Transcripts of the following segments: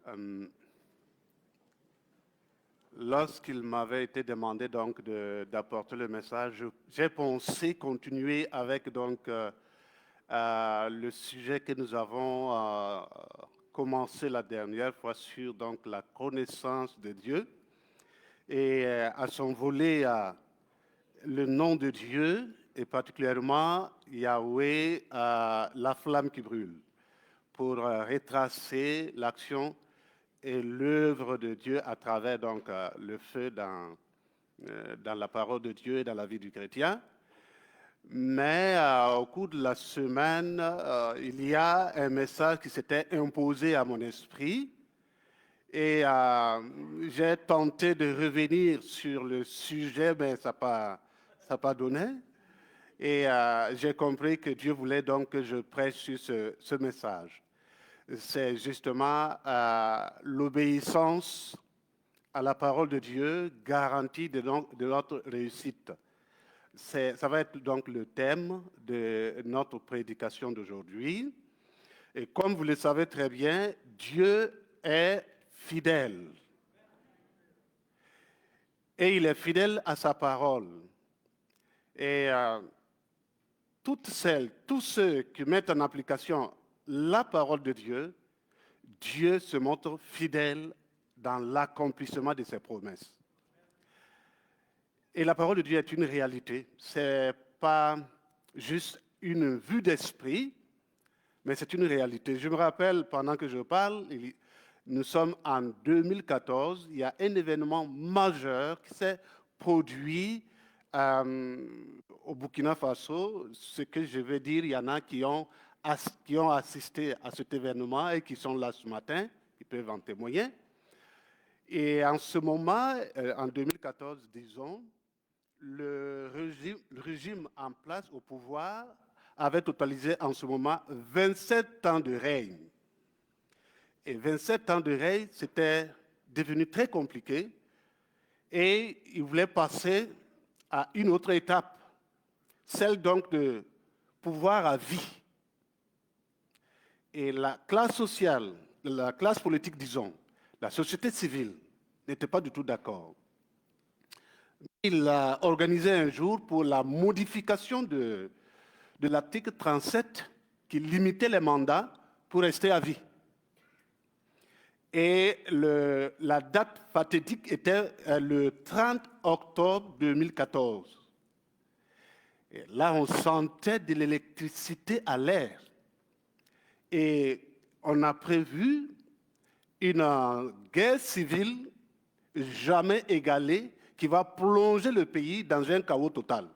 Euh, Lorsqu'il m'avait été demandé donc d'apporter le message, j'ai pensé continuer avec le sujet que nous avons commencé la dernière fois sur donc la connaissance de Dieu et à son volet le nom de Dieu et particulièrement Yahweh, la flamme qui brûle, pour retracer l'action et l'œuvre de Dieu à travers le feu dans la parole de Dieu et dans la vie du chrétien. Mais au cours de la semaine, il y a un message qui s'était imposé à mon esprit et j'ai tenté de revenir sur le sujet, mais ça n'a pas donné. Et j'ai compris que Dieu voulait donc que je prêche sur ce message. C'est justement l'obéissance à la parole de Dieu, garantie de notre réussite. Ça va être donc le thème de notre prédication d'aujourd'hui. Et comme vous le savez très bien, Dieu est fidèle. Et il est fidèle à sa parole. Et tous ceux qui mettent en application la parole de Dieu, Dieu se montre fidèle dans l'accomplissement de ses promesses. Et la parole de Dieu est une réalité. Ce n'est pas juste une vue d'esprit, mais c'est une réalité. Je me rappelle, pendant que je parle, nous sommes en 2014, il y a un événement majeur qui s'est produit au Burkina Faso. Ce que je veux dire, il y en a qui ont assisté à cet événement et qui sont là ce matin, qui peuvent en témoigner. Et en ce moment, en 2014, disons, le régime en place au pouvoir avait totalisé en ce moment 27 ans de règne. Et 27 ans de règne, c'était devenu très compliqué et il voulait passer à une autre étape, celle donc de pouvoir à vie. Et la classe sociale, la classe politique, disons, la société civile n'était pas du tout d'accord. Il a organisé un jour pour la modification de l'article 37 qui limitait les mandats pour rester à vie. Et la date fatidique était le 30 octobre 2014. Et là, on sentait de l'électricité à l'air. Et on a prévu une guerre civile jamais égalée qui va plonger le pays dans un chaos total.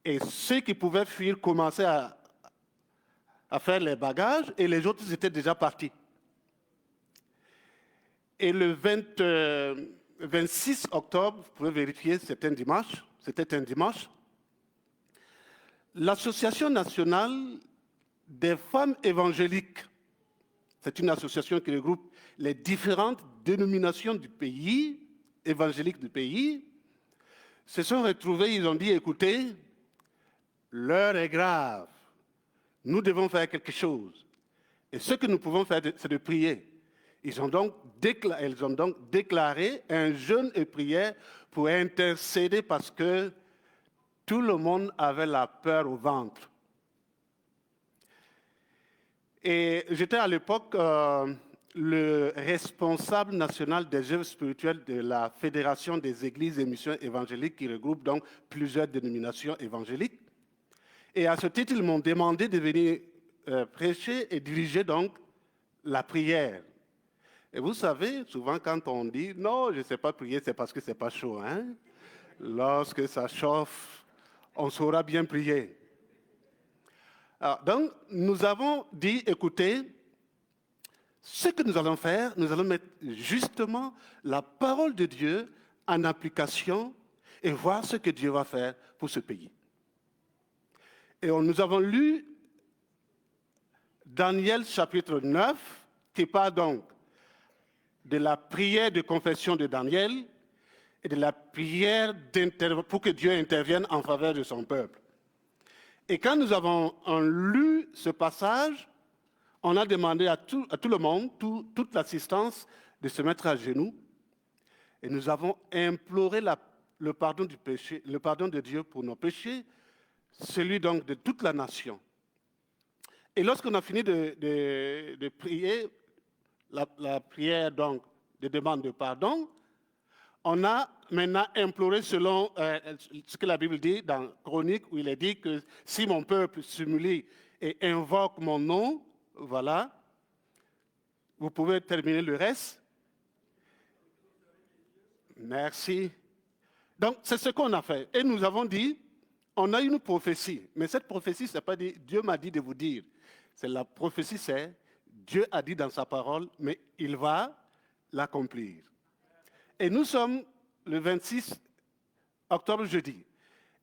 Et ceux qui pouvaient fuir commençaient à faire les bagages et les autres étaient déjà partis. Et le 26 octobre, vous pouvez vérifier, c'était un dimanche, l'Association nationale des femmes évangéliques, c'est une association qui regroupe les différentes dénominations du pays, évangéliques du pays, se sont retrouvés, ils ont dit, écoutez, l'heure est grave, nous devons faire quelque chose. Et ce que nous pouvons faire, c'est de prier. Elles ont donc déclaré un jeûne et prière pour intercéder parce que tout le monde avait la peur au ventre. Et j'étais à l'époque le responsable national des œuvres spirituelles de la Fédération des Églises et Missions évangéliques qui regroupe donc plusieurs dénominations évangéliques. Et à ce titre, ils m'ont demandé de venir prêcher et diriger donc la prière. Et vous savez, souvent quand on dit « Non, je ne sais pas prier », c'est parce que ce n'est pas chaud. Hein? Lorsque ça chauffe, on saura bien prier. Alors, donc, nous avons dit, écoutez, ce que nous allons faire, nous allons mettre justement la parole de Dieu en application et voir ce que Dieu va faire pour ce pays. Et nous avons lu Daniel chapitre 9, qui parle donc de la prière de confession de Daniel et de la prière pour que Dieu intervienne en faveur de son peuple. Et quand nous avons lu ce passage, on a demandé à tout le monde, toute l'assistance, de se mettre à genoux. Et nous avons imploré le pardon du péché, le pardon de Dieu pour nos péchés, celui donc de toute la nation. Et lorsqu'on a fini de prier, la prière donc de demande de pardon, on a maintenant imploré selon ce que la Bible dit dans Chronique, où il est dit que si mon peuple s'humilie et invoque mon nom, voilà, vous pouvez terminer le reste. Merci. Donc, c'est ce qu'on a fait. Et nous avons dit, on a une prophétie. Mais cette prophétie, ce n'est pas dit, Dieu m'a dit de vous dire. La prophétie, c'est, Dieu a dit dans sa parole, mais il va l'accomplir. Et nous sommes le 26 octobre, jeudi.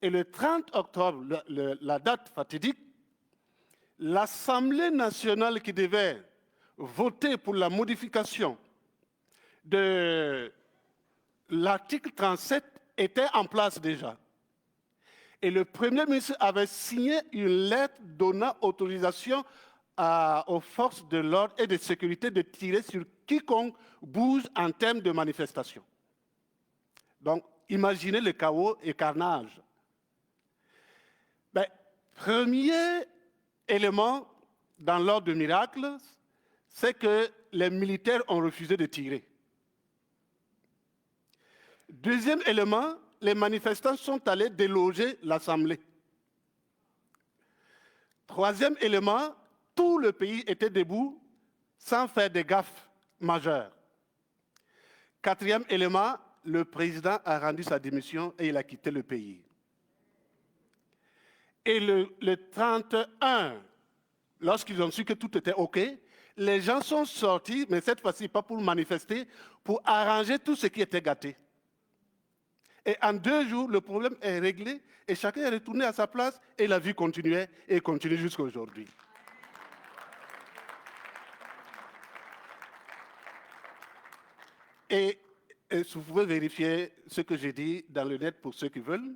Et le 30 octobre, la date fatidique, l'Assemblée nationale qui devait voter pour la modification de l'article 37 était en place déjà. Et le Premier ministre avait signé une lettre donnant autorisation aux forces de l'ordre et de sécurité de tirer sur quiconque bouge en termes de manifestation. Donc, imaginez le chaos et carnage. Premier élément dans l'ordre du miracle, c'est que les militaires ont refusé de tirer. Deuxième élément, les manifestants sont allés déloger l'Assemblée. Troisième élément, tout le pays était debout sans faire de gaffes majeures. Quatrième élément, le président a rendu sa démission et il a quitté le pays. Et le 31, lorsqu'ils ont su que tout était OK, les gens sont sortis, mais cette fois-ci pas pour manifester, pour arranger tout ce qui était gâté. Et en 2 jours, le problème est réglé et chacun est retourné à sa place et la vie continuait et continue jusqu'à aujourd'hui. Et vous pouvez vérifier ce que j'ai dit dans le net pour ceux qui veulent.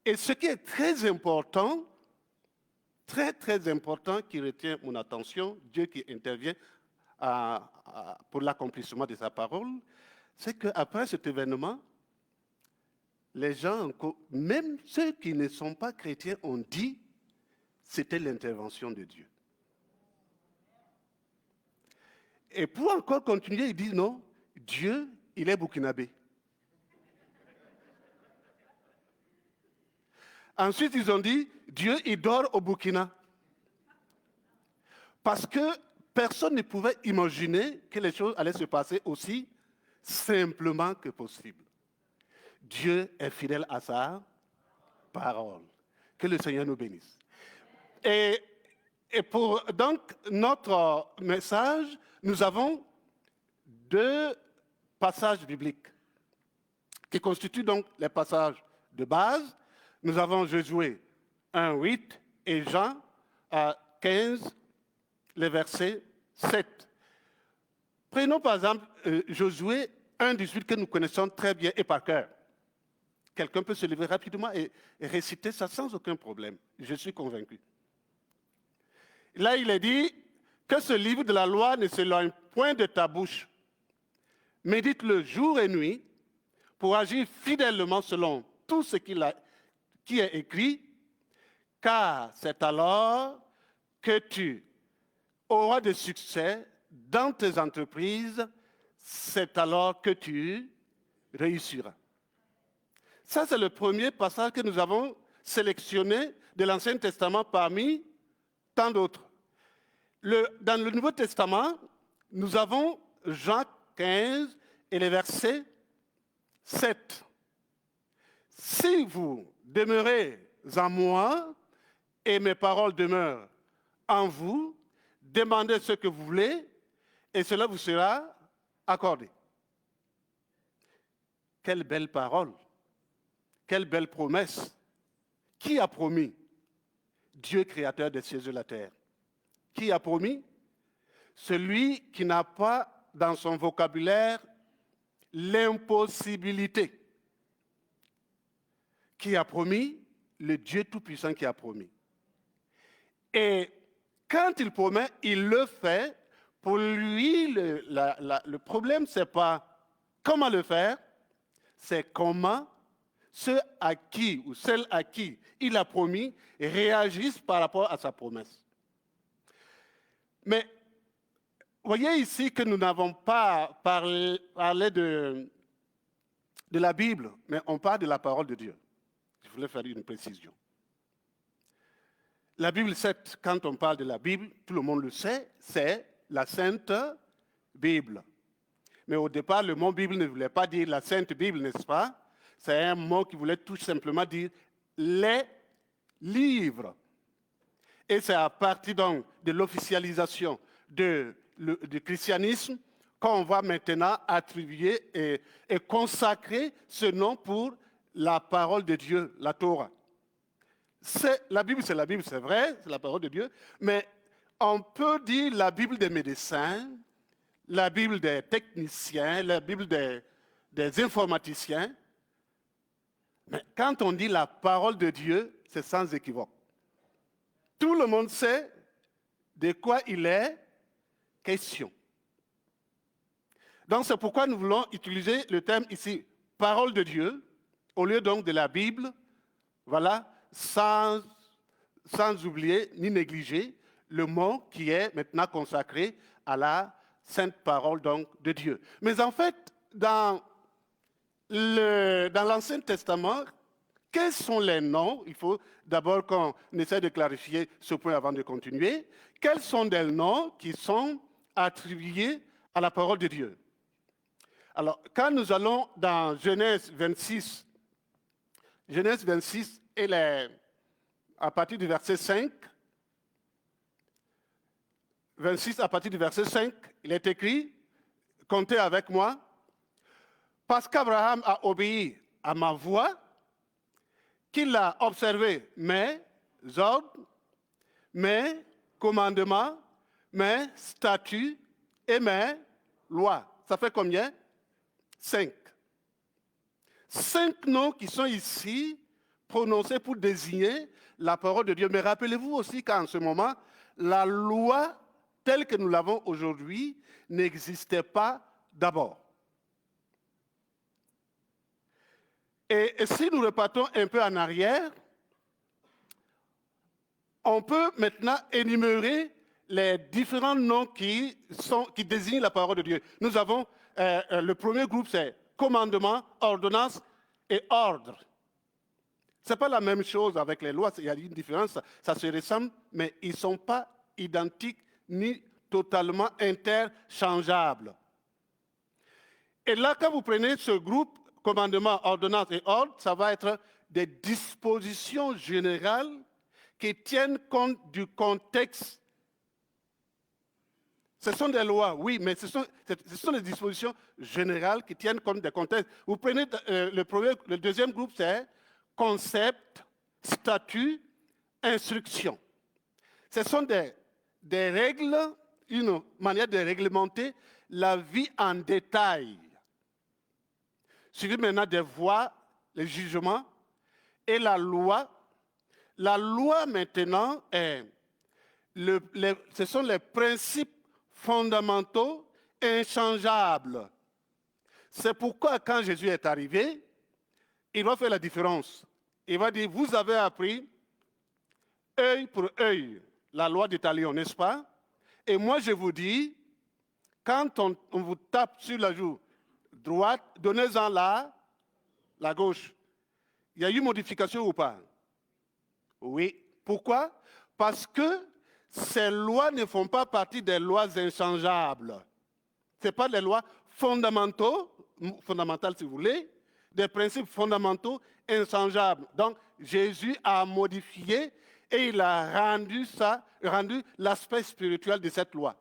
Et ce qui est très important, très important, qui retient mon attention, Dieu qui intervient pour l'accomplissement de sa parole, c'est qu'après cet événement, les gens, même ceux qui ne sont pas chrétiens, ont dit que c'était l'intervention de Dieu. Et pour encore continuer, ils disent non, Dieu, il est burkinabé. Ensuite, ils ont dit, Dieu, il dort au Burkina. Parce que personne ne pouvait imaginer que les choses allaient se passer aussi simplement que possible. Dieu est fidèle à sa parole. Que le Seigneur nous bénisse. Et pour donc notre message, nous avons 2 passages bibliques qui constituent donc les passages de base. Nous avons Josué 1:8 et Jean 15, le verset 7. Prenons par exemple Josué 1:18 que nous connaissons très bien et par cœur. Quelqu'un peut se lever rapidement et réciter ça sans aucun problème. Je suis convaincu. Là, il est dit que ce livre de la loi ne s'éloigne point de ta bouche. Médite-le jour et nuit pour agir fidèlement selon tout ce qui est écrit, car c'est alors que tu auras de succès dans tes entreprises, c'est alors que tu réussiras. Ça, c'est le premier passage que nous avons sélectionné de l'Ancien Testament parmi tant d'autres. Dans le Nouveau Testament, nous avons Jean 15 et le verset 7. Si vous demeurez en moi et mes paroles demeurent en vous, demandez ce que vous voulez et cela vous sera accordé. Quelle belle parole! Quelle belle promesse! Qui a promis? Dieu créateur des cieux et de la terre. Qui a promis? Celui qui n'a pas dans son vocabulaire l'impossibilité. Qui a promis? Le Dieu Tout-Puissant qui a promis. Et quand il promet, il le fait. Pour lui, le problème, ce n'est pas comment le faire, c'est comment ceux à qui ou celles à qui il a promis réagissent par rapport à sa promesse. Mais voyez ici que nous n'avons pas parlé de la Bible, mais on parle de la parole de Dieu. Je voulais faire une précision. La Bible, quand on parle de la Bible, tout le monde le sait, c'est la Sainte Bible. Mais au départ, le mot Bible ne voulait pas dire la Sainte Bible, n'est-ce pas? C'est un mot qui voulait tout simplement dire les livres. Et c'est à partir donc de l'officialisation du christianisme qu'on va maintenant attribuer et consacrer ce nom pour la parole de Dieu, la Torah. La Bible, c'est vrai, c'est la parole de Dieu, mais on peut dire la Bible des médecins, la Bible des techniciens, la Bible des informaticiens. Mais quand on dit la parole de Dieu, c'est sans équivoque. Tout le monde sait de quoi il est question. Donc c'est pourquoi nous voulons utiliser le terme ici, parole de Dieu, au lieu donc de la Bible, voilà, sans oublier ni négliger le mot qui est maintenant consacré à la sainte parole donc de Dieu. Mais en fait, dans l'Ancien Testament, quels sont les noms? Il faut d'abord qu'on essaie de clarifier ce point avant de continuer. Quels sont les noms qui sont attribués à la parole de Dieu? Alors, quand nous allons dans Genèse 26 et à partir du verset 5, 26 à partir du verset 5, il est écrit, comptez avec moi, parce qu'Abraham a obéi à ma voix, qu'il a observé mes ordres, mes commandements, mes statuts et mes lois. Ça fait combien? 5. 5 noms qui sont ici prononcés pour désigner la parole de Dieu. Mais rappelez-vous aussi qu'en ce moment, la loi telle que nous l'avons aujourd'hui n'existait pas d'abord. Et si nous repartons un peu en arrière, on peut maintenant énumérer les différents noms qui désignent la parole de Dieu. Nous avons, le premier groupe, c'est commandement, ordonnance et ordre. Ce n'est pas la même chose avec les lois, il y a une différence, ça se ressemble, mais ils ne sont pas identiques ni totalement interchangeables. Et là, quand vous prenez ce groupe, commandement, ordonnance et ordre, ça va être des dispositions générales qui tiennent compte du contexte. Ce sont des lois, oui, mais ce sont des dispositions générales qui tiennent compte des contextes. Vous prenez le deuxième groupe, c'est concept, statut, instruction. Ce sont des règles, une manière de réglementer la vie en détail. Suivi maintenant des voies, les jugements et la loi. La loi maintenant, ce sont les principes fondamentaux inchangeables. C'est pourquoi quand Jésus est arrivé, il va faire la différence. Il va dire, vous avez appris œil pour œil, la loi du talion, n'est-ce pas? Et moi je vous dis, quand on vous tape sur la joue droite, donnez-en la gauche. Il y a eu modification ou pas? Oui. Pourquoi? Parce que ces lois ne font pas partie des lois inchangeables. Ce n'est pas des lois fondamentales si vous voulez, des principes fondamentaux inchangeables. Donc, Jésus a modifié et il a rendu l'aspect spirituel de cette loi.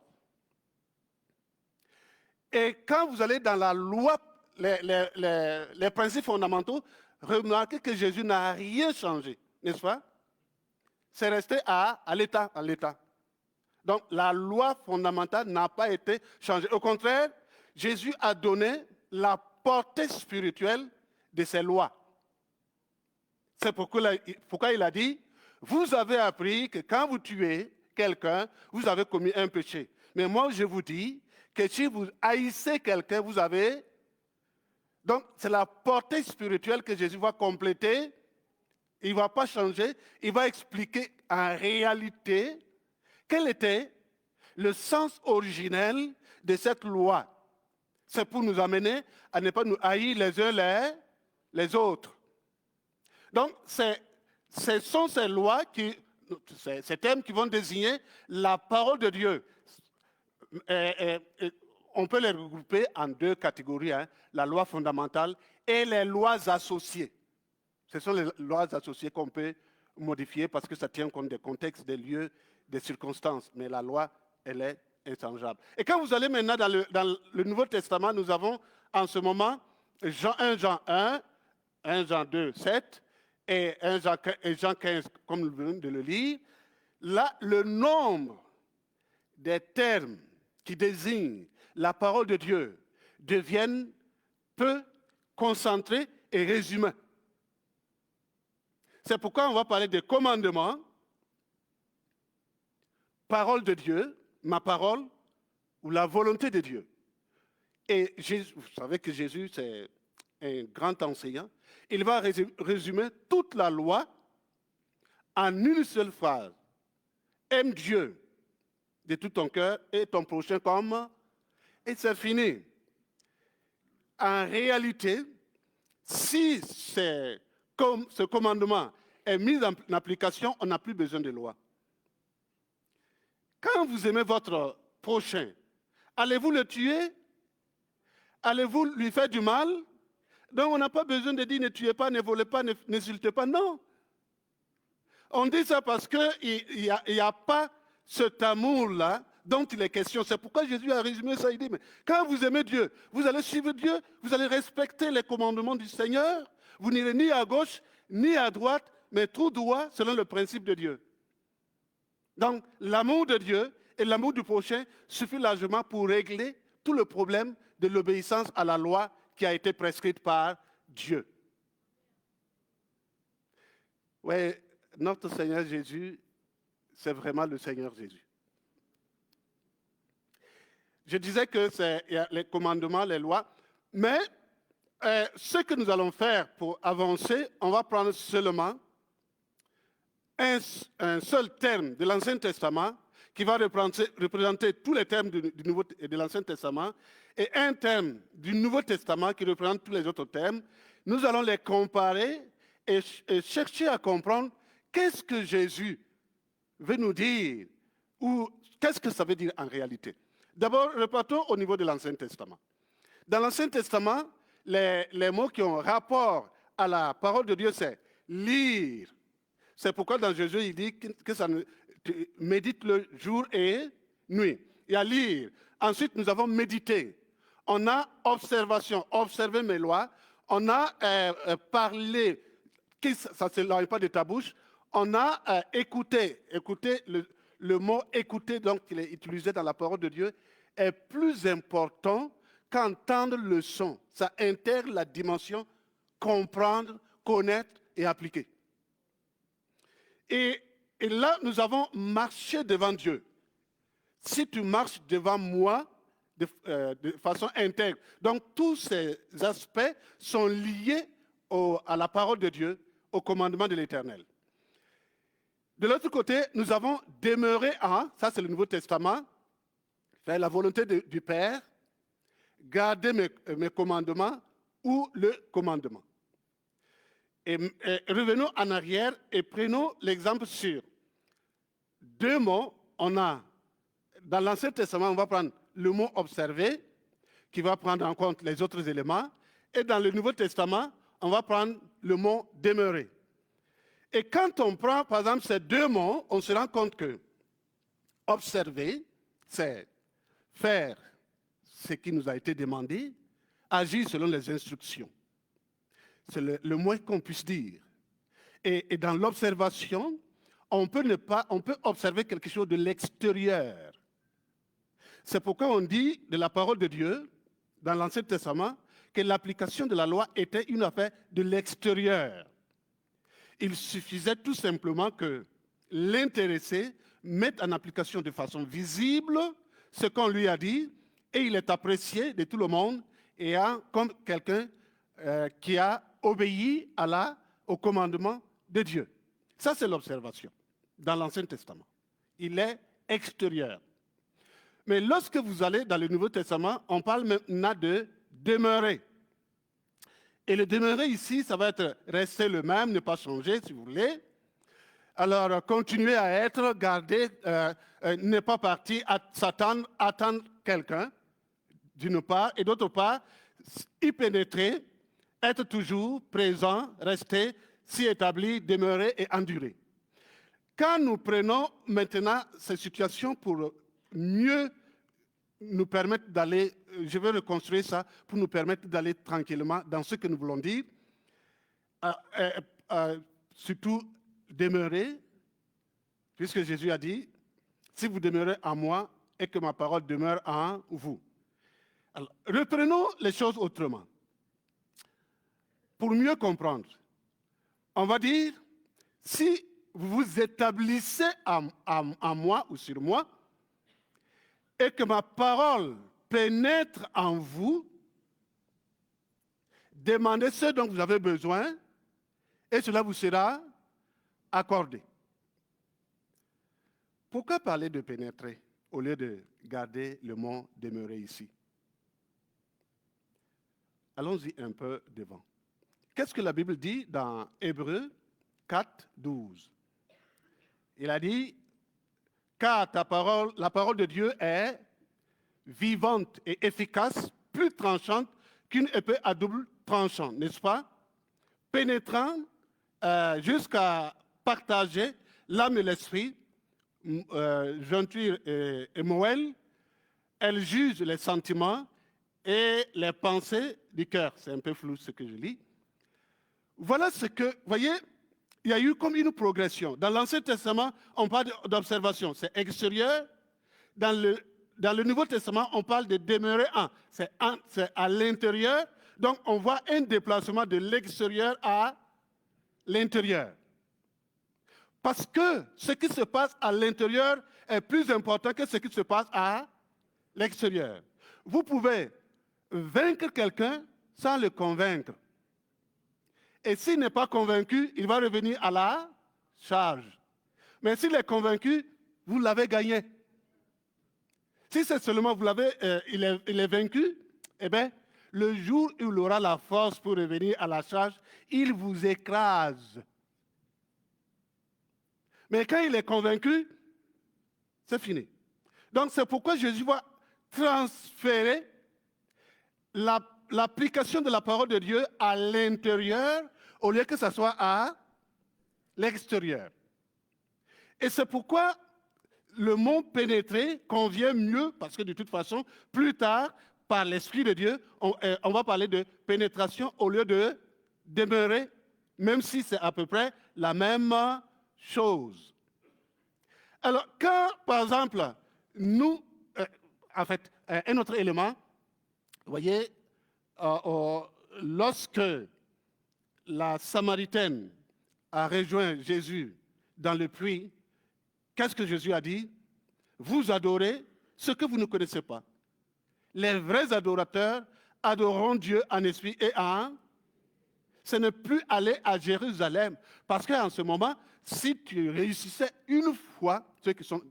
Et quand vous allez dans la loi, les principes fondamentaux, remarquez que Jésus n'a rien changé, n'est-ce pas? C'est resté à l'état. Donc, la loi fondamentale n'a pas été changée. Au contraire, Jésus a donné la portée spirituelle de ces lois. C'est pourquoi il a dit, vous avez appris que quand vous tuez quelqu'un, vous avez commis un péché. Mais moi, je vous dis que si vous haïssez quelqu'un, vous avez... Donc, c'est la portée spirituelle que Jésus va compléter. Il ne va pas changer. Il va expliquer en réalité quel était le sens originel de cette loi. C'est pour nous amener à ne pas nous haïr les uns les autres. Donc, ce sont ces lois, ces thèmes qui vont désigner la parole de Dieu. On peut les regrouper en deux catégories, hein, la loi fondamentale et les lois associées. Ce sont les lois associées qu'on peut modifier parce que ça tient compte des contextes, des lieux, des circonstances. Mais la loi, elle est inchangeable. Et quand vous allez maintenant dans le Nouveau Testament, nous avons en ce moment 1 Jean 1, 1 Jean 2, 7 et 1 Jean 15, comme nous venons de le lire. Là, le nombre des termes qui désignent la parole de Dieu deviennent peu concentrés et résumés. C'est pourquoi on va parler des commandements, parole de Dieu, ma parole, ou la volonté de Dieu. Et Jésus, vous savez que Jésus, c'est un grand enseignant. Il va résumer toute la loi en une seule phrase. Aime Dieu de tout ton cœur et ton prochain comme... Et c'est fini. En réalité, si ce commandement est mis en application, on n'a plus besoin de loi. Quand vous aimez votre prochain, allez-vous le tuer? Allez-vous lui faire du mal? Donc on n'a pas besoin de dire ne tuez pas, ne volez pas, n'insultez pas. Non. On dit ça parce qu'il n'y a pas cet amour-là dont il est question. C'est pourquoi Jésus a résumé ça. Il dit, mais quand vous aimez Dieu, vous allez suivre Dieu, vous allez respecter les commandements du Seigneur. Vous n'irez ni à gauche, ni à droite, mais tout droit selon le principe de Dieu. Donc, l'amour de Dieu et l'amour du prochain suffit largement pour régler tout le problème de l'obéissance à la loi qui a été prescrite par Dieu. Oui, notre Seigneur Jésus, c'est vraiment le Seigneur Jésus. Je disais que c'est les commandements, les lois, mais ce que nous allons faire pour avancer, on va prendre seulement un seul terme de l'Ancien Testament qui va représenter tous les termes de l'Ancien Testament et un terme du Nouveau Testament qui représente tous les autres termes. Nous allons les comparer et chercher à comprendre qu'est-ce que Jésus veut nous dire ou qu'est-ce que ça veut dire en réalité. D'abord, repartons au niveau de l'Ancien Testament. Dans l'Ancien Testament, les mots qui ont rapport à la parole de Dieu, c'est lire. C'est pourquoi dans Jésus, il dit que ça médite le jour et nuit. Il y a lire. Ensuite, nous avons médité. On a observation, observer mes lois. On a parlé, ça ne s'éloigne pas de ta bouche. On a écouté. Écouter, le mot écouter, donc, qu'il est utilisé dans la parole de Dieu, est plus important qu'entendre le son. Ça intègre la dimension comprendre, connaître et appliquer. Et là, nous avons marché devant Dieu. Si tu marches devant moi de façon intègre, donc tous ces aspects sont liés à la parole de Dieu, au commandement de l'Éternel. De l'autre côté, nous avons demeuré en, ça c'est le Nouveau Testament, faire la volonté du Père, garder mes commandements ou le commandement. Et revenons en arrière et prenons l'exemple sur deux mots. On a, dans l'Ancien Testament, on va prendre le mot observer, qui va prendre en compte les autres éléments. Et dans le Nouveau Testament, on va prendre le mot demeurer. Et quand on prend, par exemple, ces deux mots, on se rend compte que observer, c'est faire ce qui nous a été demandé, agir selon les instructions. C'est le moins qu'on puisse dire. Et dans l'observation, on peut observer quelque chose de l'extérieur. C'est pourquoi on dit de la parole de Dieu, dans l'Ancien Testament, que l'application de la loi était une affaire de l'extérieur. Il suffisait tout simplement que l'intéressé met en application de façon visible ce qu'on lui a dit, et il est apprécié de tout le monde et comme quelqu'un qui a obéi au commandement de Dieu. Ça, c'est l'observation dans l'Ancien Testament. Il est extérieur. Mais lorsque vous allez dans le Nouveau Testament, on parle maintenant de demeurer. Et le demeurer ici, ça va être rester le même, ne pas changer, si vous voulez. Alors, continuer à être, garder, ne pas partir, s'attendre, attendre quelqu'un, d'une part, et d'autre part, y pénétrer, être toujours présent, rester, s'y établir, demeurer et endurer. Quand nous prenons maintenant ces situations pour mieux nous permettre d'aller, je vais reconstruire ça, pour nous permettre d'aller tranquillement dans ce que nous voulons dire, surtout demeurer, puisque Jésus a dit, si vous demeurez en moi et que ma parole demeure en vous. Alors, reprenons les choses autrement. Pour mieux comprendre, on va dire, si vous vous établissez en moi ou sur moi, et que ma parole pénètre en vous, demandez ce dont vous avez besoin, et cela vous sera accordé. Pourquoi parler de pénétrer au lieu de garder le mot demeurer ici? Allons-y un peu devant. Qu'est-ce que la Bible dit dans Hébreux 4, 12? Il a dit, car la parole de Dieu est vivante et efficace, plus tranchante qu'une épée à double tranchant, n'est-ce pas? Pénétrant jusqu'à partager l'âme et l'esprit, jointure et moelle, elle juge les sentiments et les pensées du cœur. C'est un peu flou ce que je lis. Voilà ce que, vous voyez, il y a eu comme une progression. Dans l'Ancien Testament, on parle d'observation, c'est extérieur. Dans le Nouveau Testament, on parle de demeurer en, c'est à l'intérieur. Donc, on voit un déplacement de l'extérieur à l'intérieur. Parce que ce qui se passe à l'intérieur est plus important que ce qui se passe à l'extérieur. Vous pouvez vaincre quelqu'un sans le convaincre. Et s'il n'est pas convaincu, il va revenir à la charge. Mais s'il est convaincu, vous l'avez gagné. Si c'est seulement il est vaincu, eh bien, le jour où il aura la force pour revenir à la charge, il vous écrase. Mais quand il est convaincu, c'est fini. Donc c'est pourquoi Jésus va transférer l'application de la parole de Dieu à l'intérieur au lieu que ce soit à l'extérieur. Et c'est pourquoi le mot pénétrer convient mieux, parce que de toute façon, plus tard, par l'Esprit de Dieu, on va parler de pénétration au lieu de demeurer, même si c'est à peu près la même chose. Alors, quand, par exemple, un autre élément, vous voyez, lorsque la Samaritaine a rejoint Jésus dans le puits, qu'est-ce que Jésus a dit? Vous adorez ce que vous ne connaissez pas. Les vrais adorateurs adoreront Dieu en esprit et en... Ce n'est plus aller à Jérusalem. Parce qu'en ce moment, si tu réussissais une fois, ceux qui sont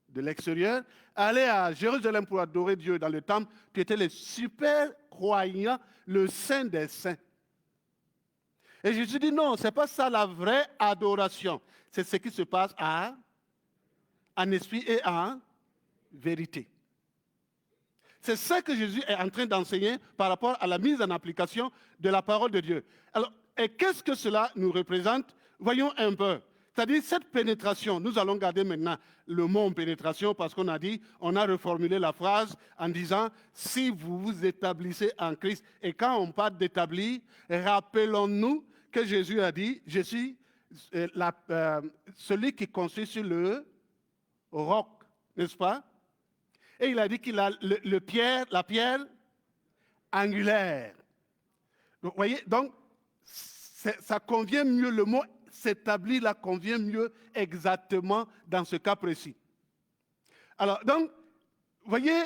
de l'extérieur, aller à Jérusalem pour adorer Dieu dans le temple, tu étais le super croyant, le saint des saints. Et Jésus dit non, ce n'est pas ça la vraie adoration. C'est ce qui se passe en esprit et en vérité. C'est ça que Jésus est en train d'enseigner par rapport à la mise en application de la parole de Dieu. Alors, et qu'est-ce que cela nous représente? Voyons un peu. C'est-à-dire cette pénétration, nous allons garder maintenant le mot pénétration parce qu'on a dit, on a reformulé la phrase en disant si vous vous établissez en Christ. Et quand on parle d'établir, rappelons-nous que Jésus a dit, je suis celui qui construit sur le roc, n'est-ce pas? Et il a dit qu'il a la pierre angulaire. Vous voyez, donc ça convient mieux, le mot s'établit là convient mieux exactement dans ce cas précis. Alors, donc, vous voyez,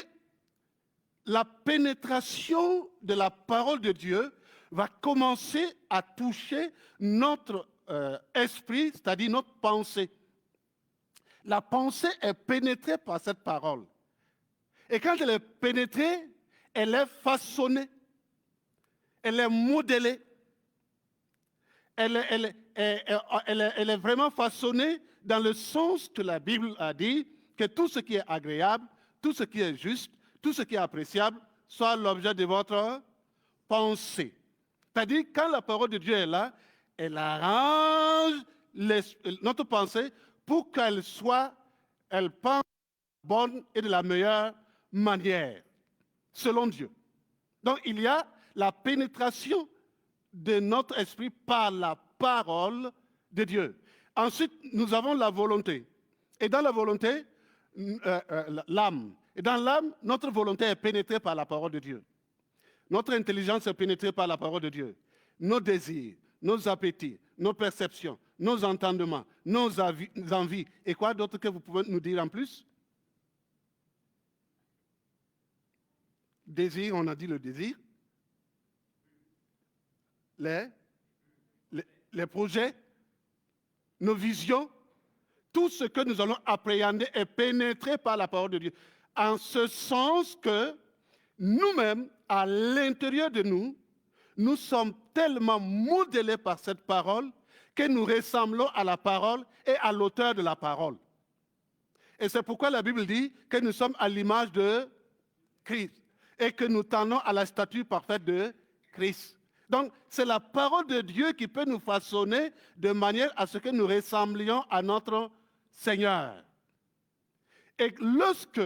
la pénétration de la parole de Dieu va commencer à toucher notre esprit, c'est-à-dire notre pensée. La pensée est pénétrée par cette parole. Et quand elle est pénétrée, elle est façonnée, elle est modélée, elle est vraiment façonnée dans le sens que la Bible a dit, que tout ce qui est agréable, tout ce qui est juste, tout ce qui est appréciable, soit l'objet de votre pensée. C'est-à-dire, quand la parole de Dieu est là, elle arrange notre pensée pour qu'elle pense bonne et de la meilleure manière, selon Dieu. Donc, il y a la pénétration de notre esprit par la parole de Dieu. Ensuite, nous avons la volonté. Et dans la volonté, l'âme. Et dans l'âme, notre volonté est pénétrée par la parole de Dieu. Notre intelligence est pénétrée par la parole de Dieu. Nos désirs, nos appétits, nos perceptions, nos entendements, nos envies. Et quoi d'autre que vous pouvez nous dire en plus? Désir, on a dit le désir. Les projets, nos visions, tout ce que nous allons appréhender est pénétré par la parole de Dieu. En ce sens que nous-mêmes, à l'intérieur de nous, nous sommes tellement modélés par cette parole que nous ressemblons à la parole et à l'auteur de la parole. Et c'est pourquoi la Bible dit que nous sommes à l'image de Christ et que nous tendons à la stature parfaite de Christ. Donc, c'est la parole de Dieu qui peut nous façonner de manière à ce que nous ressemblions à notre Seigneur. Et lorsque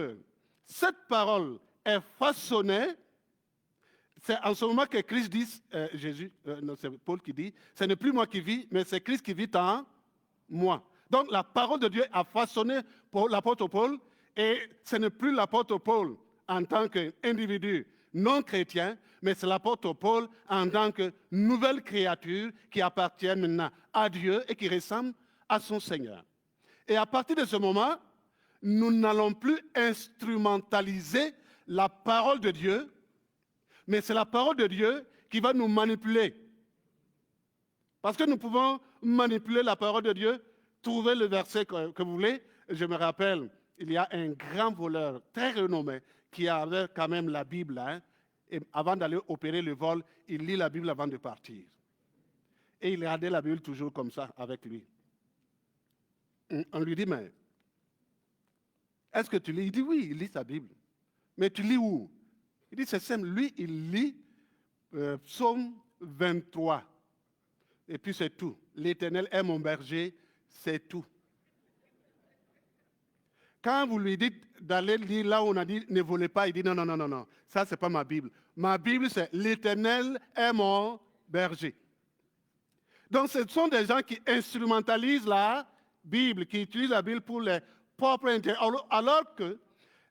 cette parole est façonnée, c'est en ce moment que Christ dit, c'est Paul qui dit, ce n'est plus moi qui vis, mais c'est Christ qui vit en moi. Donc la parole de Dieu a façonné pour l'apôtre Paul, et ce n'est plus l'apôtre Paul en tant qu'individu non chrétien, mais c'est l'apôtre Paul en tant que nouvelle créature qui appartient maintenant à Dieu et qui ressemble à son Seigneur. Et à partir de ce moment, nous n'allons plus instrumentaliser la parole de Dieu, mais c'est la parole de Dieu qui va nous manipuler. Parce que nous pouvons manipuler la parole de Dieu, trouver le verset que vous voulez. Je me rappelle, il y a un grand voleur très renommé qui avait quand même la Bible. Et avant d'aller opérer le vol, il lit la Bible avant de partir. Et il gardait la Bible toujours comme ça avec lui. On lui dit, mais est-ce que tu lis? Il dit, oui, il lit sa Bible. Mais tu lis où? Il dit, c'est simple. Lui, il lit Psaume 23. Et puis c'est tout. L'Éternel est mon berger, c'est tout. Quand vous lui dites d'aller lire là où on a dit ne volez pas, il dit non, non, non, non, non. Ça, c'est pas ma Bible. Ma Bible, c'est l'Éternel est mon berger. Donc, ce sont des gens qui instrumentalisent la Bible, qui utilisent la Bible pour les propres intérêts. Alors que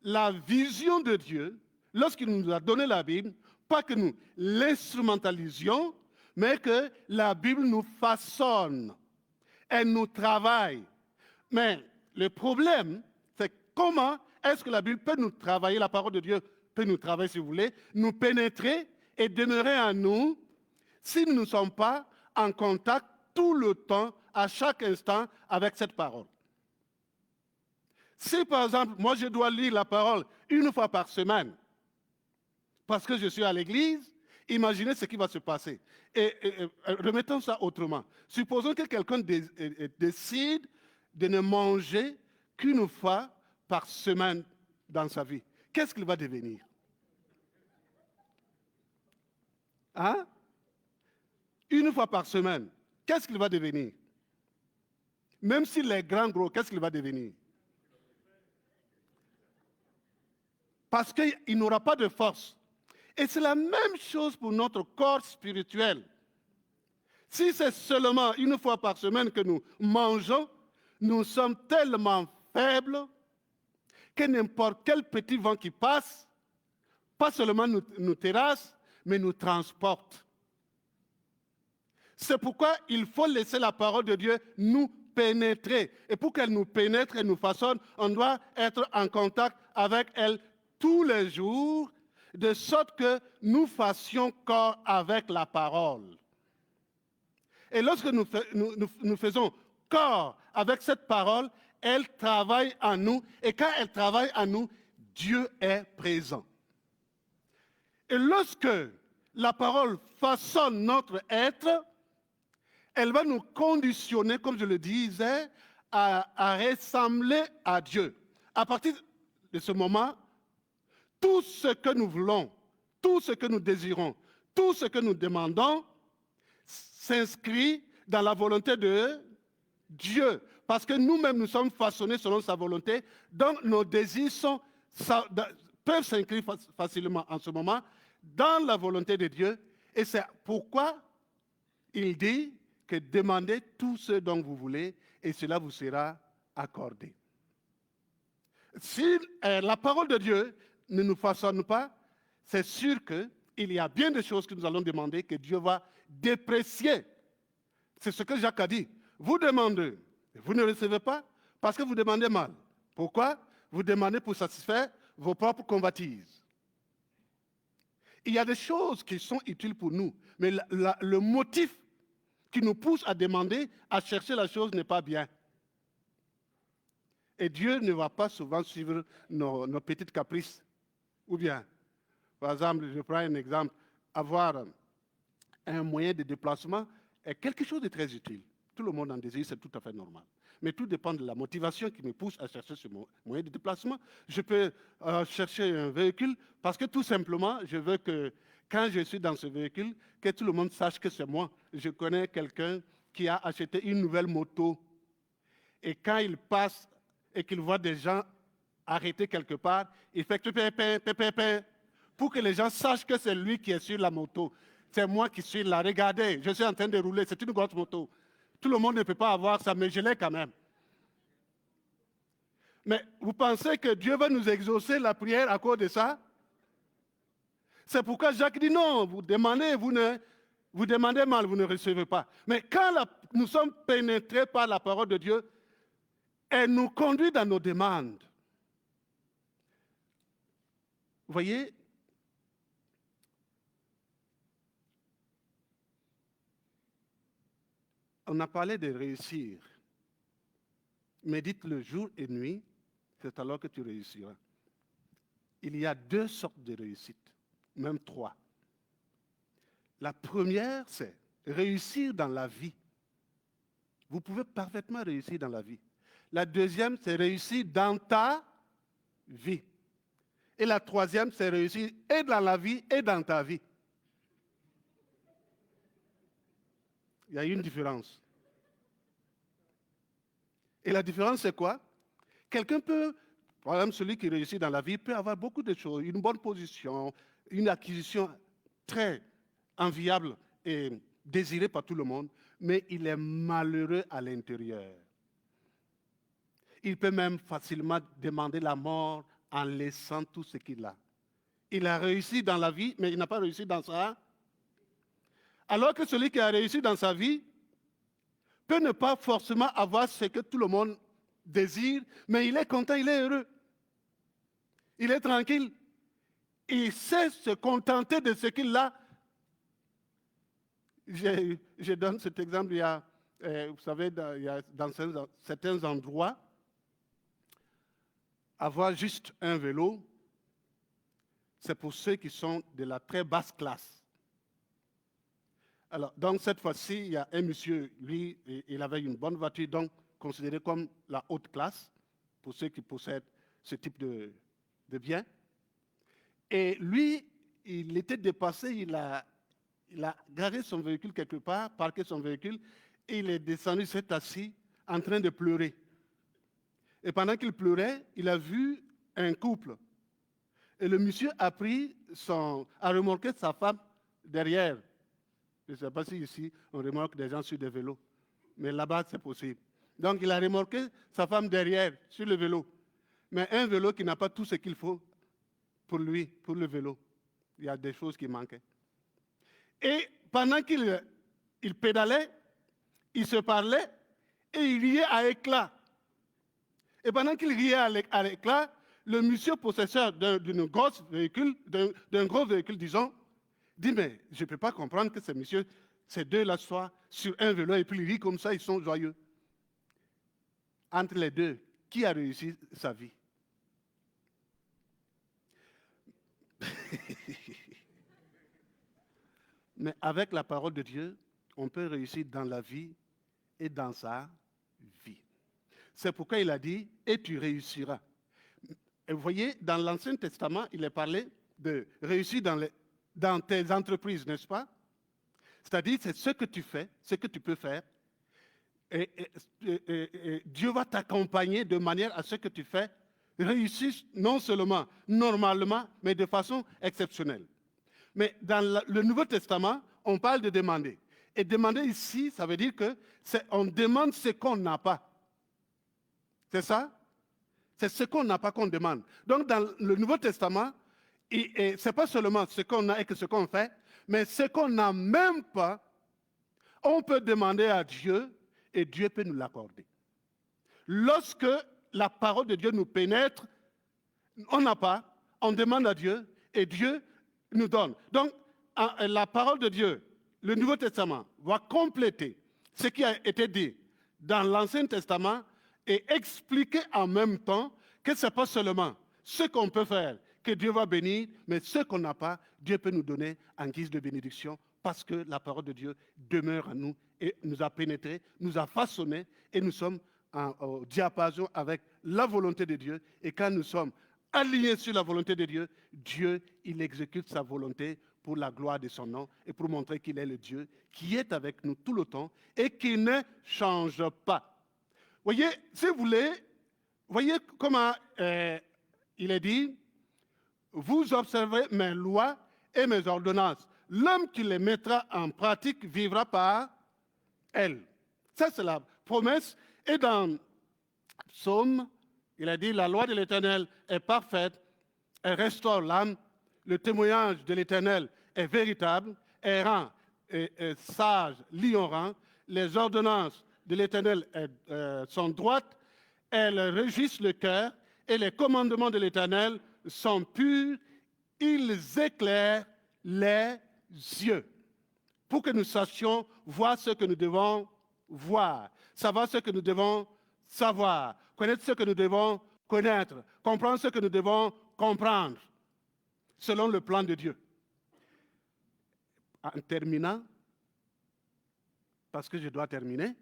la vision de Dieu, lorsqu'il nous a donné la Bible, pas que nous l'instrumentalisions, mais que la Bible nous façonne. Elle nous travaille. Mais le problème, c'est comment est-ce que la Bible peut nous travailler, la parole de Dieu peut nous travailler, si vous voulez, nous pénétrer et demeurer en nous si nous ne sommes pas en contact tout le temps, à chaque instant, avec cette parole. Si, par exemple, moi, je dois lire la parole une fois par semaine, parce que je suis à l'église, imaginez ce qui va se passer. Et remettons ça autrement. Supposons que quelqu'un décide de ne manger qu'une fois par semaine dans sa vie. Qu'est-ce qu'il va devenir? Hein? Une fois par semaine, qu'est-ce qu'il va devenir? Même s'il est grand, gros, qu'est-ce qu'il va devenir? Parce qu'il n'aura pas de force. Et c'est la même chose pour notre corps spirituel. Si c'est seulement une fois par semaine que nous mangeons, nous sommes tellement faibles que n'importe quel petit vent qui passe, pas seulement nous terrasse, mais nous transporte. C'est pourquoi il faut laisser la parole de Dieu nous pénétrer. Et pour qu'elle nous pénètre et nous façonne, on doit être en contact avec elle tous les jours, de sorte que nous fassions corps avec la parole. Et lorsque nous faisons corps avec cette parole, elle travaille en nous. Et quand elle travaille en nous, Dieu est présent. Et lorsque la parole façonne notre être, elle va nous conditionner, comme je le disais, à ressembler à Dieu. À partir de ce moment, tout ce que nous voulons, tout ce que nous désirons, tout ce que nous demandons s'inscrit dans la volonté de Dieu. Parce que nous-mêmes, nous sommes façonnés selon sa volonté, donc nos désirs peuvent s'inscrire facilement en ce moment dans la volonté de Dieu. Et c'est pourquoi il dit que demandez tout ce dont vous voulez et cela vous sera accordé. Si la parole de Dieu ne nous façonne pas, c'est sûr qu'il y a bien des choses que nous allons demander que Dieu va déprécier. C'est ce que Jacques a dit. Vous demandez, vous ne recevez pas parce que vous demandez mal. Pourquoi? Vous demandez pour satisfaire vos propres convoitises. Il y a des choses qui sont utiles pour nous, mais le motif qui nous pousse à demander, à chercher la chose n'est pas bien. Et Dieu ne va pas souvent suivre nos petites caprices. Ou bien, par exemple, je prends un exemple, avoir un moyen de déplacement est quelque chose de très utile. Tout le monde en désire, c'est tout à fait normal. Mais tout dépend de la motivation qui me pousse à chercher ce moyen de déplacement. Je peux chercher un véhicule parce que tout simplement, je veux que quand je suis dans ce véhicule, que tout le monde sache que c'est moi. Je connais quelqu'un qui a acheté une nouvelle moto. Et quand il passe et qu'il voit des gens arrêtés quelque part, il fait pour que les gens sachent que c'est lui qui est sur la moto. C'est moi qui suis là. Regardez, je suis en train de rouler. C'est une grosse moto. Tout le monde ne peut pas avoir ça, mais je l'ai quand même. Mais vous pensez que Dieu va nous exaucer la prière à cause de ça? C'est pourquoi Jacques dit non, vous demandez mal, vous ne recevez pas. Mais quand nous sommes pénétrés par la parole de Dieu, elle nous conduit dans nos demandes. Vous voyez, on a parlé de réussir. Médite le jour et nuit, c'est alors que tu réussiras. Il y a 2 sortes de réussite, même 3. La première, c'est réussir dans la vie. Vous pouvez parfaitement réussir dans la vie. La deuxième, c'est réussir dans ta vie. Et la troisième, c'est réussir et dans la vie et dans ta vie. Il y a une différence. Et la différence, c'est quoi? Quelqu'un peut, par exemple, celui qui réussit dans la vie peut avoir beaucoup de choses, une bonne position, une acquisition très enviable et désirée par tout le monde, mais il est malheureux à l'intérieur. Il peut même facilement demander la mort en laissant tout ce qu'il a. Il a réussi dans la vie, mais il n'a pas réussi dans sa. Alors que celui qui a réussi dans sa vie peut ne pas forcément avoir ce que tout le monde désire, mais il est content, il est heureux. Il est tranquille. Il sait se contenter de ce qu'il a. Je donne cet exemple, vous savez, dans certains endroits, avoir juste un vélo, c'est pour ceux qui sont de la très basse classe. Alors, donc cette fois-ci, il y a un monsieur, lui, il avait une bonne voiture, donc considéré comme la haute classe, pour ceux qui possèdent ce type de biens. Et lui, il était dépassé, il a garé son véhicule quelque part, parqué son véhicule, et il est descendu, s'est assis, en train de pleurer. Et pendant qu'il pleurait, il a vu un couple. Et le monsieur a remorqué sa femme derrière. Je ne sais pas si ici, on remorque des gens sur des vélos. Mais là-bas, c'est possible. Donc, il a remorqué sa femme derrière, sur le vélo. Mais un vélo qui n'a pas tout ce qu'il faut pour lui, pour le vélo. Il y a des choses qui manquaient. Et pendant qu'il ils pédalaient, ils se parlaient et ils riaient à éclats. Et pendant qu'ils riaient à l'éclat, le monsieur possesseur d'un gros véhicule, disons, dit, mais je ne peux pas comprendre que ces deux-là soient sur un vélo et puis ils rient comme ça, ils sont joyeux. Entre les deux, qui a réussi sa vie? Mais avec la parole de Dieu, on peut réussir dans la vie et dans sa vie. C'est pourquoi il a dit, et tu réussiras. Et vous voyez, dans l'Ancien Testament, il est parlé de réussir dans tes entreprises, n'est-ce pas? C'est-à-dire, c'est ce que tu fais, ce que tu peux faire. Et Dieu va t'accompagner de manière à ce que tu fais réussisse non seulement normalement, mais de façon exceptionnelle. Mais dans le Nouveau Testament, on parle de demander. Et demander ici, ça veut dire qu'on demande ce qu'on n'a pas. C'est ça? C'est ce qu'on n'a pas qu'on demande. Donc, dans le Nouveau Testament, ce n'est pas seulement ce qu'on a et ce qu'on fait, mais ce qu'on n'a même pas, on peut demander à Dieu et Dieu peut nous l'accorder. Lorsque la parole de Dieu nous pénètre, on n'a pas, on demande à Dieu et Dieu nous donne. Donc, la parole de Dieu, le Nouveau Testament, va compléter ce qui a été dit dans l'Ancien Testament et expliquer en même temps que ce n'est pas seulement ce qu'on peut faire que Dieu va bénir, mais ce qu'on n'a pas, Dieu peut nous donner en guise de bénédiction parce que la parole de Dieu demeure en nous et nous a pénétrés, nous a façonnés et nous sommes au diapason avec la volonté de Dieu. Et quand nous sommes alignés sur la volonté de Dieu, Dieu, il exécute sa volonté pour la gloire de son nom et pour montrer qu'il est le Dieu qui est avec nous tout le temps et qui ne change pas. Voyez, si vous voulez, voyez comment il est dit, vous observez mes lois et mes ordonnances. L'homme qui les mettra en pratique vivra par elles. Ça, c'est la promesse. Et dans Psaume, il a dit, la loi de l'Éternel est parfaite, elle restaure l'âme, le témoignage de l'Éternel est véritable, elle rend sage l'ignorant, les ordonnances de l'Éternel sont droites, elles régissent le cœur, et les commandements de l'Éternel sont purs, ils éclairent les yeux, pour que nous sachions voir ce que nous devons voir, savoir ce que nous devons savoir, connaître ce que nous devons connaître, comprendre ce que nous devons comprendre, selon le plan de Dieu. En terminant, parce que je dois terminer,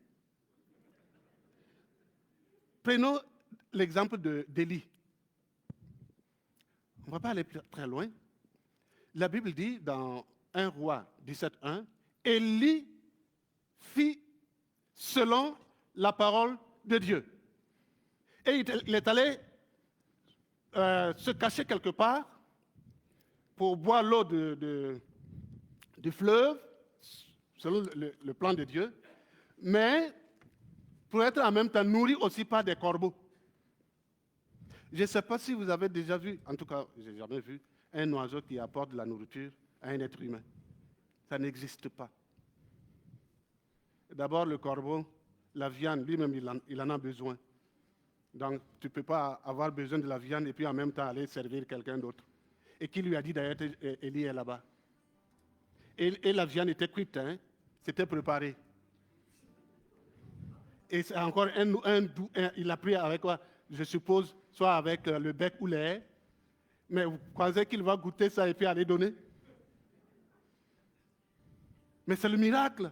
prenons l'exemple d'Élie. On ne va pas aller très loin. La Bible dit dans 1 Roi 17:1, Élie fit selon la parole de Dieu. Et il est allé se cacher quelque part pour boire l'eau du fleuve, selon le plan de Dieu, mais pour être en même temps nourri aussi par des corbeaux. Je ne sais pas si vous avez déjà vu, en tout cas, je n'ai jamais vu, un oiseau qui apporte de la nourriture à un être humain. Ça n'existe pas. D'abord, le corbeau, la viande, lui-même, il en a besoin. Donc, tu ne peux pas avoir besoin de la viande et puis en même temps aller servir quelqu'un d'autre. Et qui lui a dit d'ailleurs, Élie est là-bas. Et la viande était cuite, hein? C'était préparé. Et c'est encore il a pris avec quoi? Je suppose, soit avec le bec ou les. Mais vous pensez qu'il va goûter ça et puis aller donner? Mais c'est le miracle.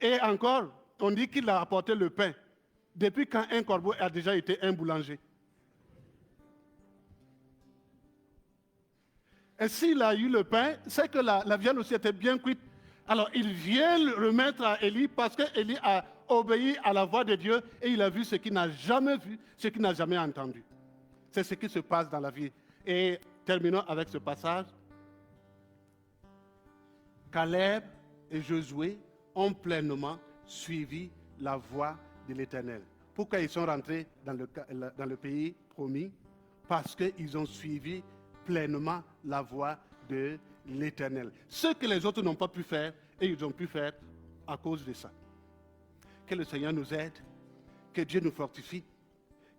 Et encore, on dit qu'il a apporté le pain. Depuis quand un corbeau a déjà été un boulanger? Et s'il a eu le pain, c'est que la viande aussi était bien cuite. Alors il vient le remettre à Élie parce qu'Élie a obéi à la voix de Dieu et il a vu ce qu'il n'a jamais vu, ce qu'il n'a jamais entendu. C'est ce qui se passe dans la vie. Et terminons avec ce passage. Caleb et Josué ont pleinement suivi la voie de l'Éternel. Pourquoi ils sont rentrés dans le pays promis? Parce qu'ils ont suivi pleinement la voie de l'Éternel. Ce que les autres n'ont pas pu faire, Et ils ont pu faire à cause de ça. Que le Seigneur nous aide, que Dieu nous fortifie,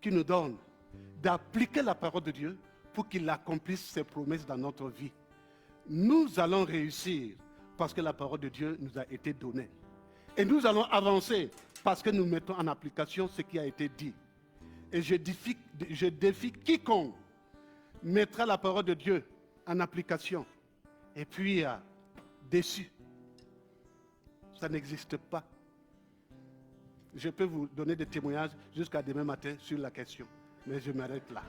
qu'il nous donne d'appliquer la parole de Dieu pour qu'il accomplisse ses promesses dans notre vie. Nous allons réussir parce que la parole de Dieu nous a été donnée. Et nous allons avancer parce que nous mettons en application ce qui a été dit. Et je défie quiconque mettra la parole de Dieu en application et puis déçu. Ça n'existe pas. Je peux vous donner des témoignages jusqu'à demain matin sur la question. Mais je m'arrête là.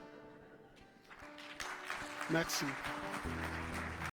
Merci.